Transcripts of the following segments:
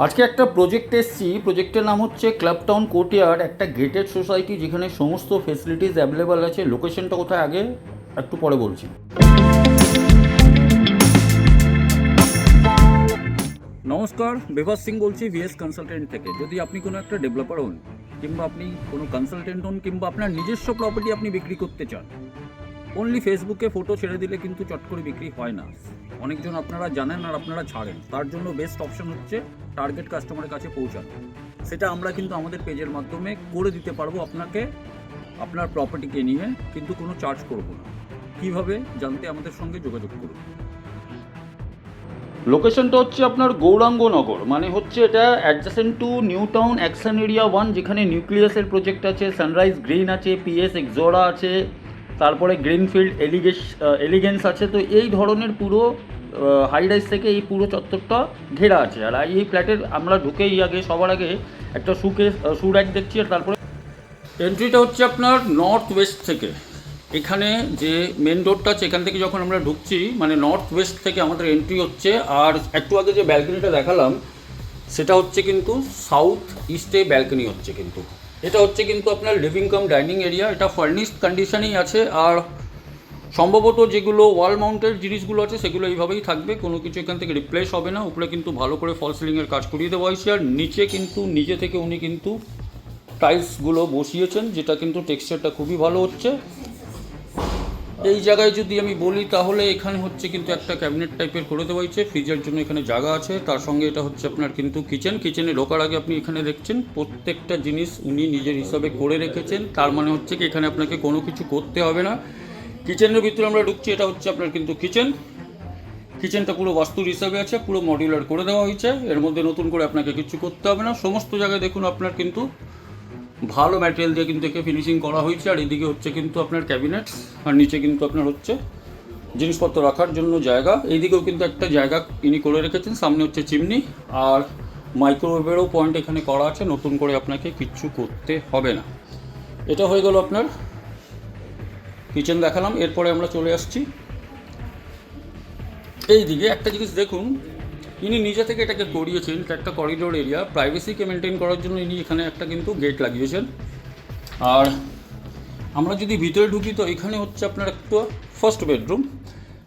আজকে একটা প্রজেক্ট এসছি, প্রজেক্টের নাম হচ্ছে ক্লাব টাউন কোর্টইয়ার্ড, একটা গেটেড সোসাইটি যেখানে সমস্ত ফেসিলিটিস অ্যাভেলেবল আছে। লোকেশনটা কোথায় আগে একটু পরে বলছি। নমস্কার, বিভাস সিং বলছি ভিএস কনসালটেন্ট থেকে। যদি আপনি কোনো একটা ডেভেলপার হন, কিংবা আপনি কোনো কনসালটেন্ট হন, কিংবা আপনার নিজস্ব প্রপার্টি আপনি বিক্রি করতে চান, অনলি ফেসবুকে ফটো ছেড়ে দিলে কিন্তু চট করে বিক্রি হয় না। অনেকজন আপনারা জানেন আর আপনারা ছাড়েন। তার জন্য বেস্ট অপশন হচ্ছে টার্গেট কাস্টমারের কাছে পৌঁছানো। সেটা আমরা কিন্তু আমাদের পেজের মাধ্যমে করে দিতে পারবো আপনাকে, আপনার প্রপার্টিকে নিয়ে, কিন্তু কোনো চার্জ করব না। কীভাবে জানতে আমাদের সঙ্গে যোগাযোগ করুন। লোকেশনটা হচ্ছে আপনার গৌরাঙ্গনগর, মানে হচ্ছে এটা adjacent to new town action area 1, যেখানে নিউক্লিয়াসের প্রজেক্ট আছে, সানরাইজ গ্রিন আছে, পিএস এক্সোরা আছে, তারপরে গ্রিনফিল্ড এলিগেন্স আছে। তো এই ধরনের পুরো হাই রাইজ থেকে এই পুরো চত্বরটা ঘেরা আছে। আর এই ফ্ল্যাটের আমরা ঢুকেই সবার আগে একটা শু র্যাক দেখছি। আর তারপরে এন্ট্রিটা হচ্ছে আপনার নর্থ ওয়েস্ট থেকে। এখানে যে মেন রোডটা আছে, এখান থেকে যখন আমরা ঢুকছি, মানে নর্থ ওয়েস্ট থেকে আমাদের এন্ট্রি হচ্ছে। আর একটু আগে যে ব্যালকনিটা দেখালাম, সেটা হচ্ছে কিন্তু সাউথ ইস্টে ব্যালকনি হচ্ছে। কিন্তু এটা হচ্ছে কিন্তু আপনার লিভিং কাম ডাইনিং এরিয়া। এটা ফার্নিশড কন্ডিশনেই আছে। আর সম্ভবত যেগুলো ওয়াল মাউন্টেড জিনিসগুলো আছে সেগুলো এইভাবেই থাকবে, কোনো কিছু এখান থেকে রিপ্লেস হবে না। উপরে কিন্তু ভালো করে ফল সিলিংয়ের কাজ করিয়ে দেওয়া হয়েছে। আর নিচে কিন্তু নিজে থেকে উনি কিন্তু টাইলসগুলো বসিয়েছেন, যেটা কিন্তু টেক্সচারটা খুবই ভালো হচ্ছে। এই জায়গায় যদি আমি বলি, তাহলে এখানে হচ্ছে কিন্তু একটা ক্যাবিনেট টাইপের করে দেওয়া হয়েছে, ফ্রিজের জন্য এখানে জায়গা আছে। তার সঙ্গে এটা হচ্ছে আপনার কিন্তু কিচেনে ঢোকার আগে আপনি এখানে দেখছেন প্রত্যেকটা জিনিস উনি নিজের হিসাবে করে রেখেছেন। তার মানে হচ্ছে কি এখানে আপনাকে কোনো কিছু করতে হবে না। কিচেনের ভিতরে আমরা ঢুকছি, এটা হচ্ছে আপনার কিন্তু কিচেনটা পুরো বাস্তুর হিসাবে আছে, পুরো মডিউলার করে দেওয়া হয়েছে। এর মধ্যে নতুন করে আপনাকে কিছু করতে হবে না। সমস্ত জায়গায় দেখুন আপনার কিন্তু ভালো ম্যাটেরিয়াল দিয়ে কিন্তু একে ফিনিশিং করা হয়েছে। আর এদিকে হচ্ছে কিন্তু আপনার ক্যাবিনেট, আর নিচে কিন্তু আপনার হচ্ছে জিনিসপত্র রাখার জন্য জায়গা। এইদিকেও কিন্তু একটা জায়গা ইনি করে রেখেছেন। সামনে হচ্ছে চিমনি, আর মাইক্রোওয়েভেরও পয়েন্ট এখানে করা আছে। নতুন করে আপনাকে কিচ্ছু করতে হবে না। এটা হয়ে গেল আপনার কিচেন দেখালাম। এরপরে আমরা চলে আসছি এই দিকে। একটা জিনিস দেখুন, ইনি নিজে থেকে এটাকে করিয়েছেন। এটা একটা করিডোর এরিয়া, প্রাইভেসিকে মেনটেন করার জন্য ইনি এখানে একটা কিন্তু গেট লাগিয়েছেন। আর আমরা যদি ভিতরে ঢুকি, তো এখানে হচ্ছে আপনার একটা ফার্স্ট বেডরুম।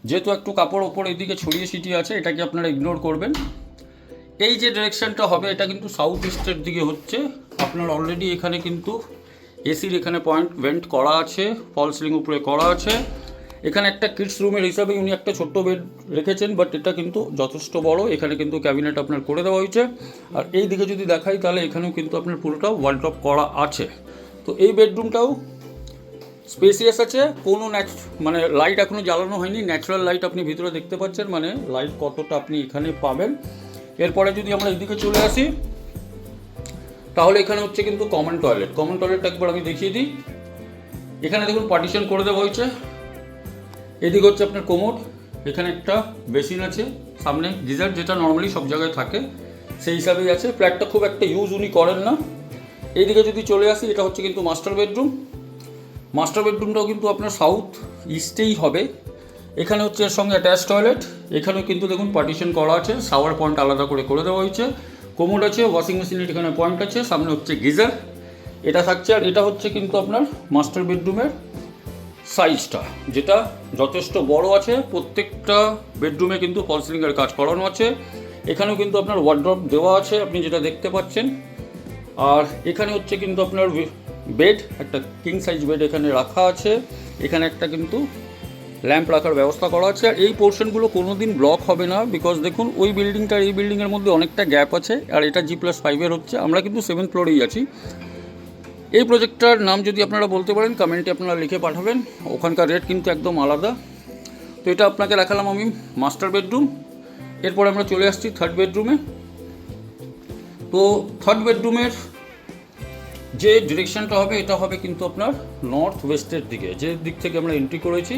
যেহেতু একটু কাপড় ওপর এদিকে ছড়িয়ে ছিটিয়ে আছে, এটাকে আপনারা ইগনোর করবেন। এই যে ডিরেকশনটা হবে, এটা কিন্তু সাউথ ইস্টের দিকে হচ্ছে। আপনার অলরেডি এখানে কিন্তু এসির এখানে পয়েন্ট ভেন্ট করা আছে, ফল সিলিং উপরে করা আছে। এখানে একটা কিডস রুমের হিসাবে উনি একটা ছোট্ট বেড রেখেছেন, বাট এটা কিন্তু যথেষ্ট বড়। এখানে কিন্তু ক্যাবিনেট আপনার করে দেওয়া হয়েছে। আর এই দিকে যদি দেখাই, তাহলে এখানেও কিন্তু আপনার পুরোটা ওয়ার্ড্রপ করা আছে। তো এই বেডরুমটাও স্পেসিয়াস আছে। কোনো মানে লাইট এখনও জ্বালানো হয়নি, ন্যাচারাল লাইট আপনি ভিতরে দেখতে পাচ্ছেন, মানে লাইট কতটা আপনি এখানে পাবেন। এরপরে যদি আমরা এদিকে চলে আসি, তাহলে এখানে হচ্ছে কিন্তু কমন টয়লেট একবার আমি দেখিয়ে দিই। এখানে দেখুন পার্টিশন করে দেওয়া হয়েছে। এদিকে হচ্ছে আপনার কোমোড, এখানে একটা বেসিন আছে, সামনে গিজার, যেটা নর্মালি সব জায়গায় থাকে সেই হিসাবেই আছে। ফ্ল্যাটটা খুব একটা ইউজ উনি করেন না। এইদিকে যদি চলে আসি, এটা হচ্ছে কিন্তু মাস্টার বেডরুমটাও কিন্তু আপনার সাউথ ইস্টেই হবে। এখানে হচ্ছে এর সঙ্গে অ্যাটাচ টয়লেট। এখানেও কিন্তু দেখুন পার্টিশন করা আছে, শাওয়ার পয়েন্ট আলাদা করে দেওয়া হয়েছে। কোমোড আছে, ওয়াশিং মেশিনের এখানে পয়েন্ট আছে, সামনে হচ্ছে গিজার এটা থাকছে। আর এটা হচ্ছে কিন্তু আপনার মাস্টার বেডরুমের সাইজটা, যেটা যথেষ্ট বড় আছে। প্রত্যেকটা বেডরুমে কিন্তু ফল সিলিংয়ের কাজ করানো আছে। এখানেও কিন্তু আপনার ওয়ার্ড্রপ দেওয়া আছে, আপনি যেটা দেখতে পাচ্ছেন। আর এখানে হচ্ছে কিন্তু আপনার বেড, একটা কিং সাইজ বেড এখানে রাখা আছে। এখানে একটা কিন্তু ল্যাম্প রাখার ব্যবস্থা করা আছে। আর এই পোর্শনগুলো কোনো দিন ব্লক হবে না, বিকজ দেখুন ওই বিল্ডিংটার এই বিল্ডিংয়ের মধ্যে অনেকটা গ্যাপ আছে। আর এটা G+5 হচ্ছে। আমরা কিন্তু 7th ফ্লোরেই আছি। এই প্রজেক্টটার নাম যদি আপনারা বলতে পারেন, কমেন্টে আপনারা লিখে পাঠাবেন। ওখানকার রেট কিন্তু একদম আলাদা। তো এটা আপনাকে দেখালাম আমি মাস্টার বেডরুম। এরপরে আমরা চলে আসছি থার্ড বেডরুমে। তো থার্ড বেডরুমের যে ডিরেকশনটা হবে, এটা হবে কিন্তু আপনার নর্থ ওয়েস্টের দিকে, যে দিক থেকে আমরা এন্ট্রি করেছি।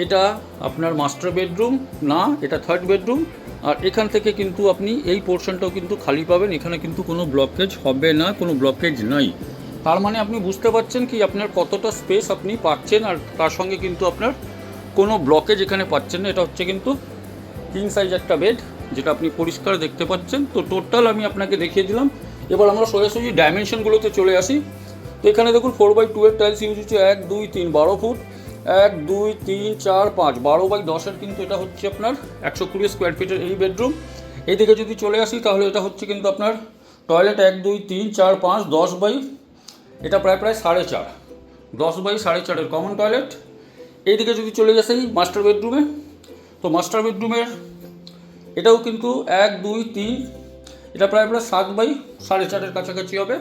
এটা আপনার মাস্টার বেডরুম না, এটা থার্ড বেডরুম। আর এখান থেকে কিন্তু আপনি এই পোর্শনটাও কিন্তু খালি পাবেন। এখানে কিন্তু কোনো ব্লকেজ হবে না, কোনো ব্লকেজ নাই। তার মানে আপনি বুঝতে পারছেন কি আপনার কতটা স্পেস আপনি পাচ্ছেন। আর তার সঙ্গে কিন্তু আপনার কোনো ব্লকেজ এখানে পাচ্ছেন না। এটা হচ্ছে কিন্তু কিং সাইজ একটা বেড, যেটা আপনি পরিষ্কার দেখতে পাচ্ছেন। তো টোটাল আমি আপনাকে দেখিয়ে দিলাম। এবার আমরা সোজাসুজি ডাইমেনশনগুলোতে চলে আসি। তো এখানে দেখুন 4/2 এর টাইলস ইউজ হচ্ছে 1 2 3 12 ফুট, 1 2 3 4 5 12/10 কিন্তু এটা হচ্ছে আপনার 120 স্কোয়ার ফিটের এই বেডরুম। এইদিকে যদি চলে আসি তাহলে এটা হচ্ছে কিন্তু আপনার টয়লেট 1 2 3 4 5 10 এটা প্রায় 4.5 10/4.5 কমন টয়লেট। এইদিকে যদি চলে আসি মাস্টার বেডরুমে, তো মাস্টার বেডরুমের এটাও কিন্তু 1 2 3 এটা প্রায় 7/4.5 কাছাকাছি হবে।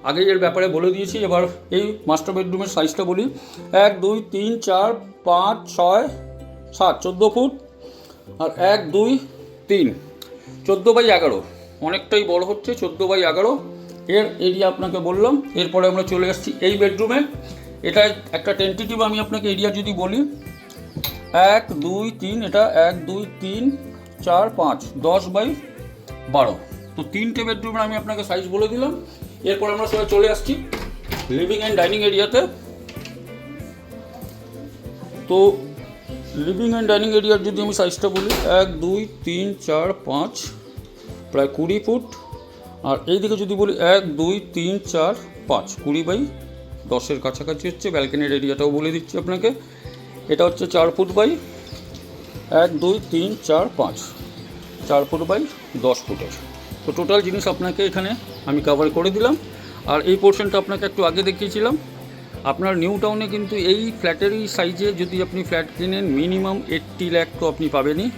আগেই এর ব্যাপারে বলে দিয়েছি। এবার এই মাস্টার বেডরুমের সাইজটা বলি। 1 2 3 4 5 6 7 14 ফুট, আর 1 2 3 14/11, অনেকটাই বড় হচ্ছে 14/11 এর এরিয়া আপনাকে বললাম। এরপরে আমরা চলে আসছি এই বেডরুমে। এটা একটা টেন্টেটিভ আমি আপনাকে এরিয়া যদি বলি, 1 2 3 এটা 1 2 3 4 5 10/12। তো 3টে বেডরুমের আমি আপনাকে সাইজ বলে দিলাম। এরপর আমরা সবাই চলে আসছি লিভিং অ্যান্ড ডাইনিং এরিয়াতে। তো লিভিং অ্যান্ড ডাইনিং এরিয়ার যদি আমি সাইজটা বলি, 1 2 3 4 5 প্রায় 20 ফুট, আর এইদিকে যদি বলি 1 2 3 4 5 20/10 কাছাকাছি হচ্ছে। ব্যালকনির এরিয়াটাও বলে দিচ্ছি আপনাকে, এটা হচ্ছে 4 ফুট বাই 1 2 3 4 5 4 ফুট/10 ফুটের। তো টোটাল জিনিস আপনাকে এখানে আমি কভার করে দিলাম। আর এই পোর্শনটা আপনাকে একটু আগে দেখিয়েছিলাম। আপনার নিউ টাউনে কিন্তু এই ফ্ল্যাটেরই সাইজে যদি আপনি ফ্ল্যাট কিনেন মিনিমাম 80 লাখ তো আপনি পাবেনই,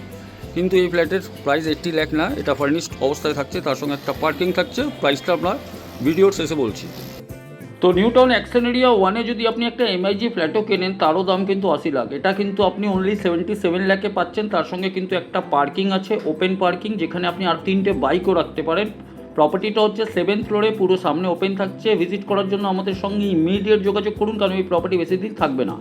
কিন্তু এই ফ্ল্যাটের প্রাইস 80 লাখ না, এটা ফার্নিশড অবস্থায় থাকছে, তার সঙ্গে একটা পার্কিং থাকছে। প্রাইসটা আপনার ভিডিওর শেষে বলছি। তো নিউ টাউন অ্যাকশন এরিয়া 1-এ যদি আপনি একটা MIG ফ্ল্যাটও কেনেন তারও দাম কিন্তু 80 লাখ। এটা কিন্তু আপনি অনলি 77 লাখে পাচ্ছেন। তার সঙ্গে কিন্তু একটা পার্কিং আছে, ওপেন পার্কিং, যেখানে আপনি আর 3টে বাইকও রাখতে পারেন। প্রপার্টিটা হচ্ছে 7th ফ্লোরে, পুরো সামনে ওপেন থাকছে। ভিজিট করার জন্য আমাদের সঙ্গে ইমিডিয়েট যোগাযোগ করুন, কারণ এই প্রপার্টি বেশি দিন থাকবে না।